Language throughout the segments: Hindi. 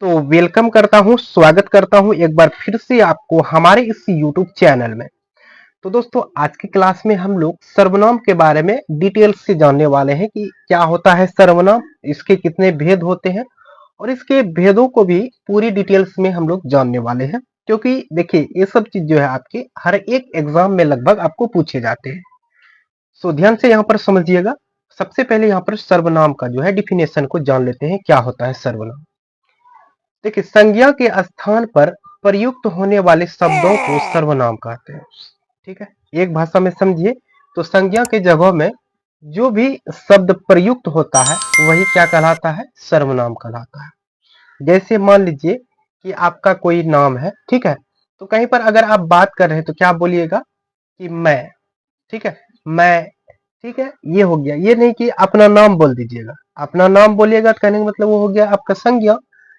तो वेलकम करता हूँ, स्वागत करता हूँ एक बार फिर से आपको हमारे इस यूट्यूब चैनल में। तो दोस्तों आज की क्लास में हम लोग सर्वनाम के बारे में डिटेल्स से जानने वाले हैं कि क्या होता है सर्वनाम, इसके कितने भेद होते हैं और इसके भेदों को भी पूरी डिटेल्स में हम लोग जानने वाले हैं। क्योंकि देखिए ये सब चीज जो है आपके हर एक एग्जाम में लगभग आपको पूछे जाते हैं। सो ध्यान से यहाँ पर समझिएगा। सबसे पहले यहाँ पर सर्वनाम का जो है डिफिनेशन को जान लेते हैं, क्या होता है सर्वनाम। देखिए संज्ञा के स्थान पर प्रयुक्त होने वाले शब्दों को सर्वनाम कहते हैं। ठीक है, एक भाषा में समझिए तो संज्ञा के जगह में जो भी शब्द प्रयुक्त होता है वही क्या कहलाता है, सर्वनाम कहलाता है। जैसे मान लीजिए कि आपका कोई नाम है, ठीक है, तो कहीं पर अगर आप बात कर रहे हैं तो क्या बोलिएगा कि मैं, ठीक है, मैं, ठीक है, ये हो गया। ये नहीं कि अपना नाम बोल दीजिएगा, अपना नाम बोलिएगा तो कहने का मतलब वो हो गया आपका संज्ञा।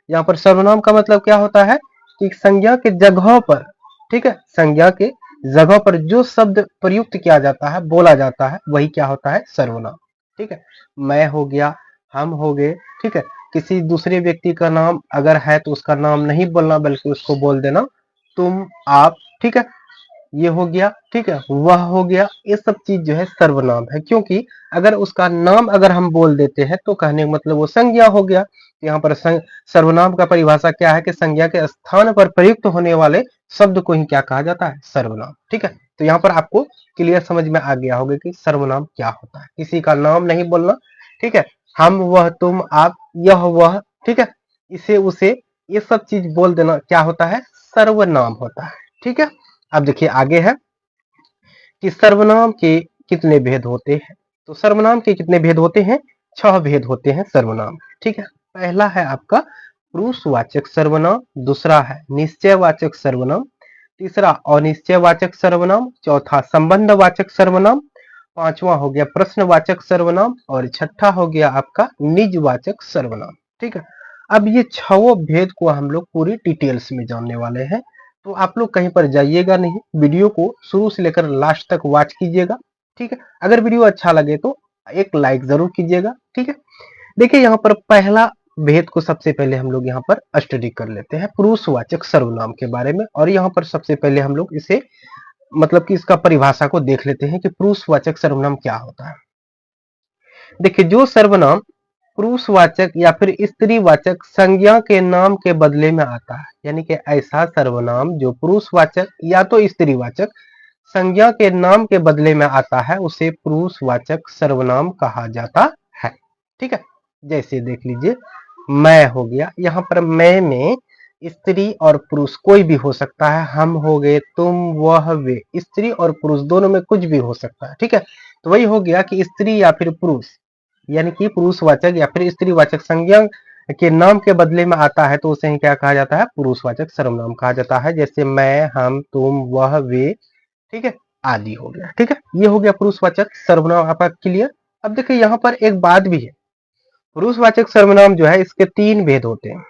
यहाँ पर सर्वनाम का मतलब क्या होता है कि संज्ञा के जगह पर, ठीक है, संज्ञा के जगह पर जो शब्द प्रयुक्त किया जाता है, बोला जाता है, वही क्या होता है सर्वनाम। ठीक है, मैं हो गया, हम हो गए, ठीक है। किसी दूसरे व्यक्ति का नाम अगर है तो उसका नाम नहीं बोलना बल्कि उसको बोल देना तुम, आप, ठीक है, ये हो गया, ठीक है, वह हो गया। ये सब चीज जो है सर्वनाम है, क्योंकि अगर उसका नाम अगर हम बोल देते हैं तो कहने का मतलब वो संज्ञा हो गया। यहाँ पर सर्वनाम का परिभाषा क्या है कि संज्ञा के स्थान पर प्रयुक्त होने वाले शब्द को ही क्या कहा जाता है, सर्वनाम। ठीक है, तो यहाँ पर आपको क्लियर समझ में आ गया होगा कि सर्वनाम क्या होता है। किसी का नाम नहीं बोलना, ठीक है, हम, वह, तुम, आप, यह, वह, ठीक है, इसे, उसे, ये सब चीज बोल देना क्या होता है, सर्वनाम होता है। ठीक है, अब देखिए आगे है कि सर्वनाम के कितने भेद होते हैं। तो सर्वनाम के कितने भेद होते हैं, 6 भेद होते हैं सर्वनाम। ठीक है, पहला है आपका पुरुषवाचक सर्वनाम, दूसरा है निश्चयवाचक सर्वनाम, तीसरा अनिश्चयवाचक सर्वनाम, चौथा संबंधवाचक सर्वनाम, पांचवा हो गया प्रश्नवाचक सर्वनाम और छठा हो गया आपका निजवाचक सर्वनाम। ठीक है, अब ये 6 भेद को हम लोग पूरी डिटेल्स में जानने वाले हैं। तो आप लोग कहीं पर जाइएगा नहीं, वीडियो को शुरू से लेकर लास्ट तक वॉच कीजिएगा। ठीक है, अगर वीडियो अच्छा लगे तो एक लाइक जरूर कीजिएगा। ठीक है, देखिए यहाँ पर पहला भेद को सबसे पहले हम लोग यहाँ पर स्टडी कर लेते हैं पुरुषवाचक सर्वनाम के बारे में। और यहाँ पर सबसे पहले हम लोग इसे मतलब कि इसका परिभाषा को देख लेते हैं कि पुरुषवाचक सर्वनाम क्या होता है। देखिए जो सर्वनाम पुरुषवाचक या फिर स्त्रीवाचक संज्ञा के नाम के बदले में आता है, यानी कि ऐसा सर्वनाम जो पुरुषवाचक या तो स्त्रीवाचक संज्ञा के नाम के बदले में आता है उसे पुरुषवाचक सर्वनाम कहा जाता है। ठीक है, जैसे देख लीजिए मैं हो गया, यहाँ पर मैं में स्त्री और पुरुष कोई भी हो सकता है। हम हो गए, तुम, वह, वे, स्त्री और पुरुष दोनों में कुछ भी हो सकता है। ठीक है, तो वही हो गया कि स्त्री या फिर पुरुष, यानी कि पुरुषवाचक या फिर स्त्रीवाचक संज्ञा के नाम के बदले में आता है तो उसे ही क्या कहा जाता है, पुरुषवाचक सर्वनाम कहा जाता है। जैसे मैं, हम, तुम, वह, वे, ठीक है, आदि हो गया। ठीक है, ये हो गया पुरुषवाचक सर्वनाम आपका क्लियर। अब देखिए यहाँ पर एक बात भी है, पुरुषवाचक सर्वनाम जो है इसके 3 भेद होते हैं।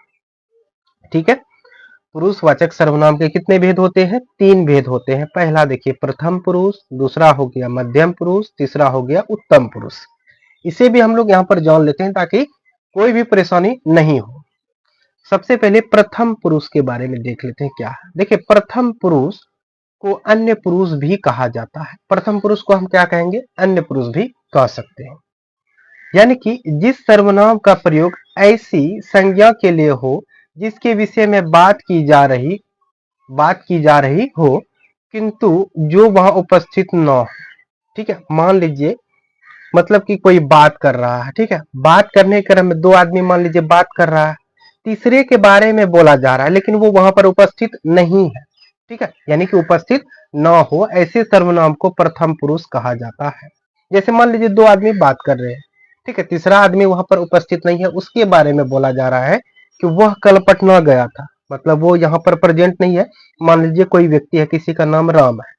ठीक है, पुरुषवाचक सर्वनाम के कितने भेद होते हैं, 3 भेद होते हैं। पहला देखिए प्रथम पुरुष, दूसरा हो गया मध्यम पुरुष, तीसरा हो गया उत्तम पुरुष। इसे भी हम लोग यहाँ पर जान लेते हैं ताकि कोई भी परेशानी नहीं हो। सबसे पहले प्रथम पुरुष के बारे में देख लेते हैं क्या है। देखिए प्रथम पुरुष को अन्य पुरुष भी कहा जाता है। प्रथम पुरुष को हम क्या कहेंगे, अन्य पुरुष भी कह सकते हैं। यानी कि जिस सर्वनाम का प्रयोग ऐसी संज्ञा के लिए हो जिसके विषय में बात की जा रही हो किंतु जो वहां उपस्थित न हो। ठीक है, मान लीजिए मतलब कि कोई बात कर रहा है, ठीक है, बात करने के क्रम में 2 आदमी मान लीजिए बात कर रहा है, तीसरे के बारे में बोला जा रहा है लेकिन वो वहां पर उपस्थित नहीं है। ठीक है, यानी कि उपस्थित न हो, ऐसे सर्वनाम को प्रथम पुरुष कहा जाता है। जैसे मान लीजिए 2 आदमी बात कर रहे हैं, ठीक है, तीसरा आदमी वहां पर उपस्थित नहीं है, उसके बारे में बोला जा रहा है कि वह कल पटना गया था, मतलब वो यहाँ पर प्रेजेंट नहीं है। मान लीजिए कोई व्यक्ति है, किसी का नाम राम है,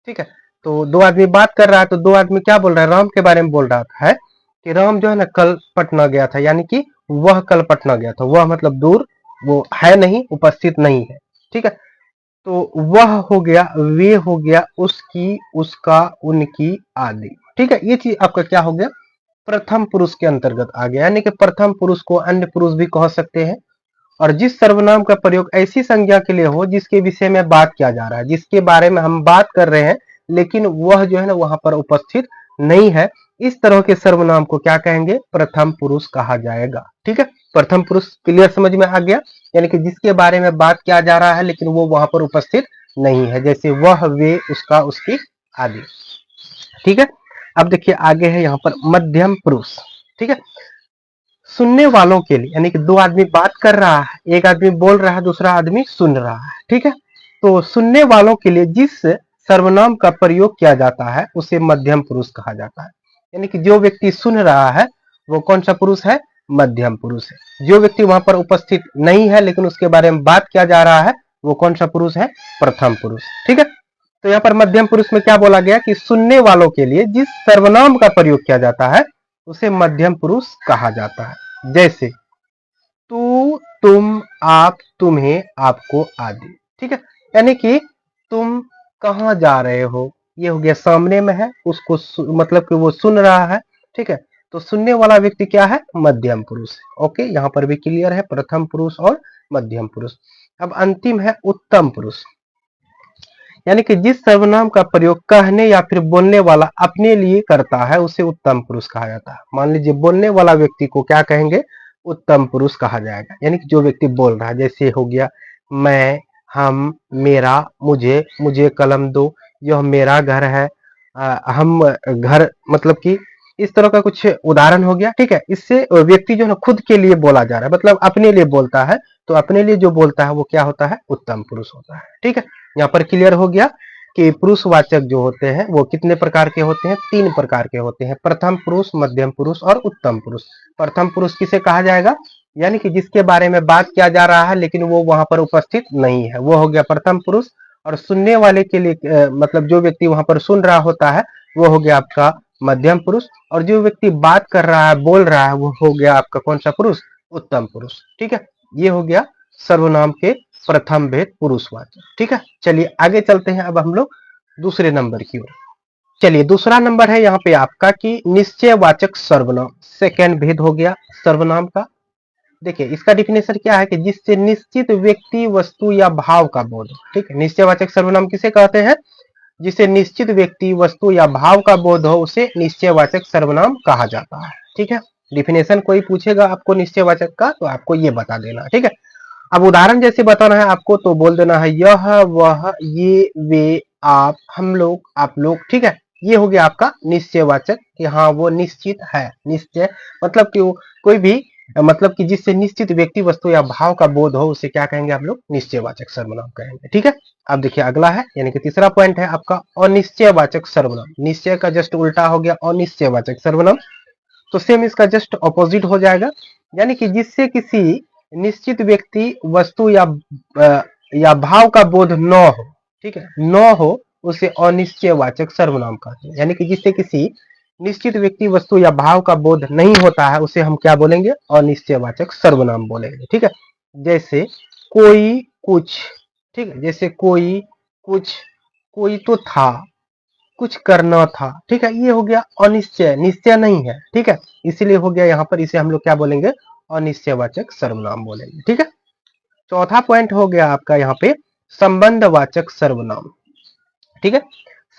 ठीक है, तो 2 आदमी बात कर रहा है तो 2 आदमी क्या बोल रहा है, राम के बारे में बोल रहा है कि राम जो है ना कल पटना गया था, यानी कि वह कल पटना गया था। वह मतलब दूर, वो है नहीं, उपस्थित नहीं है। ठीक है, तो वह हो गया, वे हो गया, उसकी, उसका, उनकी, आदि। ठीक है, ये चीज आपका क्या हो गया, प्रथम पुरुष के अंतर्गत आ गया। यानी कि प्रथम पुरुष को अन्य पुरुष भी कह सकते हैं और जिस सर्वनाम का प्रयोग ऐसी संज्ञा के लिए हो जिसके विषय में बात किया जा रहा है, जिसके बारे में हम बात कर रहे हैं लेकिन वह जो है ना वहां पर उपस्थित नहीं है, इस तरह के सर्वनाम को क्या कहेंगे? प्रथम पुरुष कहा जाएगा। ठीक है, प्रथम पुरुष क्लियर समझ में आ गया? यानी कि जिसके बारे में बात किया जा रहा है लेकिन वो वहां पर उपस्थित नहीं है, जैसे वह, वे, उसका, उसकी आदि। ठीक है, अब देखिए आगे है यहाँ पर मध्यम पुरुष। ठीक है, सुनने वालों के लिए, यानी कि दो आदमी बात कर रहा है, एक आदमी बोल रहा है, दूसरा आदमी सुन रहा है। ठीक है, तो सुनने वालों के लिए जिस सर्वनाम का प्रयोग किया जाता है उसे मध्यम पुरुष कहा जाता है। यानी कि जो व्यक्ति सुन रहा है वो कौन सा पुरुष है? मध्यम पुरुष है। जो व्यक्ति वहां पर उपस्थित नहीं है लेकिन उसके बारे में बात किया जा रहा है वो कौन सा पुरुष है? प्रथम पुरुष। ठीक है, तो यहाँ पर मध्यम पुरुष में क्या बोला गया कि सुनने वालों के लिए जिस सर्वनाम का प्रयोग किया जाता है उसे मध्यम पुरुष कहा जाता है। जैसे तू, तुम, आप, तुम्हें, आपको आदि। ठीक है, यानी कि तुम कहाँ जा रहे हो, ये हो गया सामने में है, उसको मतलब कि वो सुन रहा है। ठीक है, तो सुनने वाला व्यक्ति क्या है? मध्यम पुरुष है। ओके, यहाँ पर भी क्लियर है, प्रथम पुरुष और मध्यम पुरुष। अब अंतिम है उत्तम पुरुष। यानी कि जिस सर्वनाम का प्रयोग कहने या फिर बोलने वाला अपने लिए करता है उसे उत्तम पुरुष कहा जाता है। मान लीजिए बोलने वाला व्यक्ति को क्या कहेंगे? उत्तम पुरुष कहा जाएगा। यानी कि जो व्यक्ति बोल रहा है, जैसे हो गया मैं, हम, मेरा, मुझे, मुझे कलम दो, यह मेरा घर है, हम घर, मतलब कि इस तरह का कुछ उदाहरण हो गया। ठीक है, इससे व्यक्ति जो है खुद के लिए बोला जा रहा है, मतलब अपने लिए बोलता है, तो अपने लिए जो बोलता है वो क्या होता है? उत्तम पुरुष होता है। ठीक है, यहाँ पर क्लियर हो गया कि पुरुषवाचक जो होते हैं वो कितने प्रकार के होते हैं? 3 प्रकार के होते हैं, प्रथम पुरुष, मध्यम पुरुष और उत्तम पुरुष। प्रथम पुरुष किसे कहा जाएगा? यानी कि जिसके बारे में बात किया जा रहा है लेकिन वो वहां पर उपस्थित नहीं है, वो हो गया प्रथम पुरुष। और सुनने वाले के लिए मतलब जो व्यक्ति वहां पर सुन रहा होता है वो हो गया आपका मध्यम पुरुष। और जो व्यक्ति बात कर रहा है, बोल रहा है, वो हो गया आपका कौन सा पुरुष? उत्तम पुरुष। ठीक है, ये हो गया सर्वनाम के प्रथम भेद पुरुषवाचक। ठीक है, चलिए आगे चलते हैं अब हम लोग दूसरे नंबर की ओर। चलिए दूसरा नंबर है यहाँ पे आपका कि निश्चयवाचक सर्वनाम। सेकंड भेद हो गया सर्वनाम का। देखिए इसका डिफिनेशन क्या है कि जिससे निश्चित व्यक्ति, वस्तु या भाव का बोध हो। ठीक है, निश्चयवाचक सर्वनाम किसे कहते हैं? जिसे निश्चित व्यक्ति, वस्तु या भाव का बोध हो उसे निश्चयवाचक सर्वनाम कहा जाता है। ठीक है, डिफिनेशन कोई पूछेगा आपको निश्चयवाचक का तो आपको ये बता देना। ठीक है, अब उदाहरण जैसे बताना है आपको तो बोल देना है यह, वह, ये, वे, आप, हम लोग, आप लोग। ठीक है, ये हो गया आपका निश्चयवाचक कि हाँ वो निश्चित है। निश्चय मतलब कि वो कोई भी मतलब कि जिससे निश्चित व्यक्ति, वस्तु या भाव का बोध हो उसे क्या कहेंगे आप लोग? निश्चयवाचक सर्वनाम कहेंगे। ठीक है, अब देखिए अगला है, यानी कि तीसरा पॉइंट है आपका अनिश्चयवाचक सर्वनाम। निश्चय का जस्ट उल्टा हो गया अनिश्चयवाचक सर्वनाम, तो सेम इसका जस्ट ऑपोजिट हो जाएगा। यानी कि जिससे किसी निश्चित व्यक्ति, वस्तु या भाव का बोध न हो, ठीक है, न हो, उसे अनिश्चयवाचक सर्वनाम कहते हैं। यानी कि जिससे किसी निश्चित व्यक्ति, वस्तु या भाव का बोध नहीं होता है उसे हम क्या बोलेंगे? अनिश्चयवाचक सर्वनाम बोलेंगे। ठीक है, जैसे कोई, कुछ। ठीक है, जैसे कोई, कुछ, कोई तो था, कुछ करना था। ठीक है, ये हो गया अनिश्चय, निश्चय नहीं है। ठीक है, इसलिए हो गया यहाँ पर इसे हम लोग क्या बोलेंगे? अनिश्चयवाचक सर्वनाम बोलेंगे। ठीक है, चौथा पॉइंट हो गया आपका यहाँ पे संबंधवाचक सर्वनाम। ठीक है,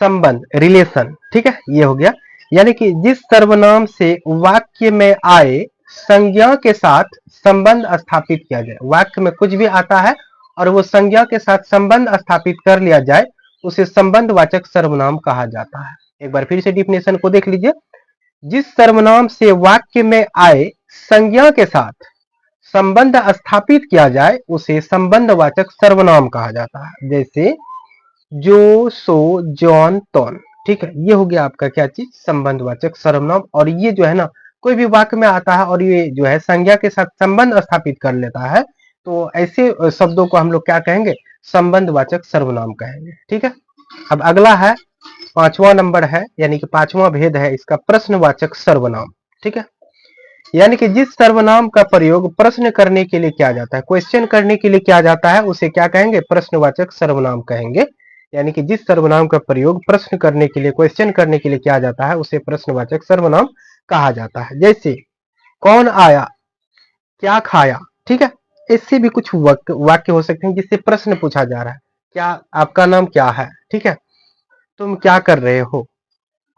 संबंध, रिलेशन। ठीक है, ये हो गया, यानी कि जिस सर्वनाम से वाक्य में आए संज्ञा के साथ संबंध स्थापित किया जाए। वाक्य में कुछ भी आता है और वो संज्ञा के साथ संबंध स्थापित कर लिया जाए उसे संबंधवाचक सर्वनाम कहा जाता है। एक बार फिर से डिफिनेशन को देख लीजिए। जिस सर्वनाम से वाक्य में आए संज्ञा के साथ संबंध स्थापित किया जाए उसे संबंधवाचक सर्वनाम कहा जाता है। जैसे जो, सो, जौन, तौन। ठीक है, ये हो गया आपका क्या चीज? संबंधवाचक सर्वनाम। और ये जो है ना कोई भी वाक्य में आता है और ये जो है संज्ञा के साथ संबंध स्थापित कर लेता है तो ऐसे शब्दों को हम लोग क्या कहेंगे? संबंधवाचक सर्वनाम कहेंगे। ठीक है, अब अगला है पांचवा नंबर है, यानी कि पांचवा भेद है इसका प्रश्नवाचक सर्वनाम। ठीक है, यानी कि जिस सर्वनाम का प्रयोग प्रश्न करने के लिए किया जाता है, क्वेश्चन करने के लिए किया जाता है उसे क्या कहेंगे? प्रश्नवाचक सर्वनाम कहेंगे। यानी कि जिस सर्वनाम का प्रयोग प्रश्न करने के लिए, क्वेश्चन करने के लिए किया जाता है उसे प्रश्नवाचक सर्वनाम कहा जाता है। जैसे कौन आया, क्या खाया। ठीक है, ऐसे भी कुछ वाक्य हो सकते हैं जिससे प्रश्न पूछा जा रहा है, क्या आपका नाम क्या है, ठीक है, तुम क्या कर रहे हो,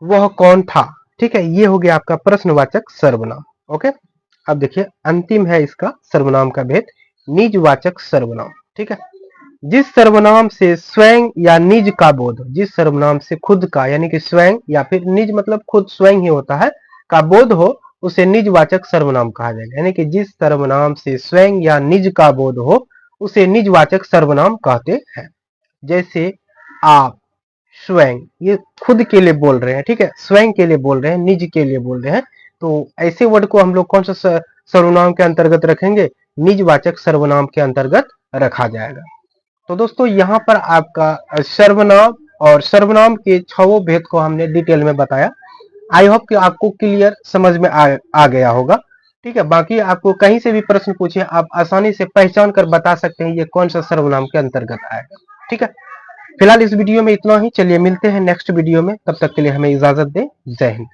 वह कौन था, ठीक है, ये हो गया आपका प्रश्नवाचक सर्वनाम। ओके, अब देखिए अंतिम है इसका सर्वनाम का भेद, निजवाचक सर्वनाम। ठीक है, जिस सर्वनाम से स्वयं या निज का बोध, जिस सर्वनाम से खुद का यानी कि स्वयं या फिर निज मतलब खुद स्वयं ही होता है का बोध हो, उसे निजवाचक सर्वनाम कहा जाएगा। यानी कि जिस सर्वनाम से स्वयं या निज का बोध हो उसे निजवाचक सर्वनाम कहते हैं। जैसे आप, स्वयं, ये खुद के लिए बोल रहे हैं, ठीक है, स्वयं के लिए बोल रहे हैं, निज के लिए बोल रहे हैं, तो ऐसे वर्ड को हम लोग कौन सा सर्वनाम के अंतर्गत रखेंगे, निजवाचक सर्वनाम के अंतर्गत रखा जाएगा। तो दोस्तों यहाँ पर आपका सर्वनाम और सर्वनाम के छहों भेद को हमने डिटेल में बताया। आई होप कि आपको क्लियर समझ में आ गया होगा। ठीक है, बाकी आपको कहीं से भी प्रश्न पूछे आप आसानी से पहचान कर बता सकते हैं ये कौन सा सर्वनाम के अंतर्गत आएगा। ठीक है, फिलहाल इस वीडियो में इतना ही, चलिए मिलते हैं नेक्स्ट वीडियो में, तब तक के लिए हमें इजाजत दें। जय हिंद।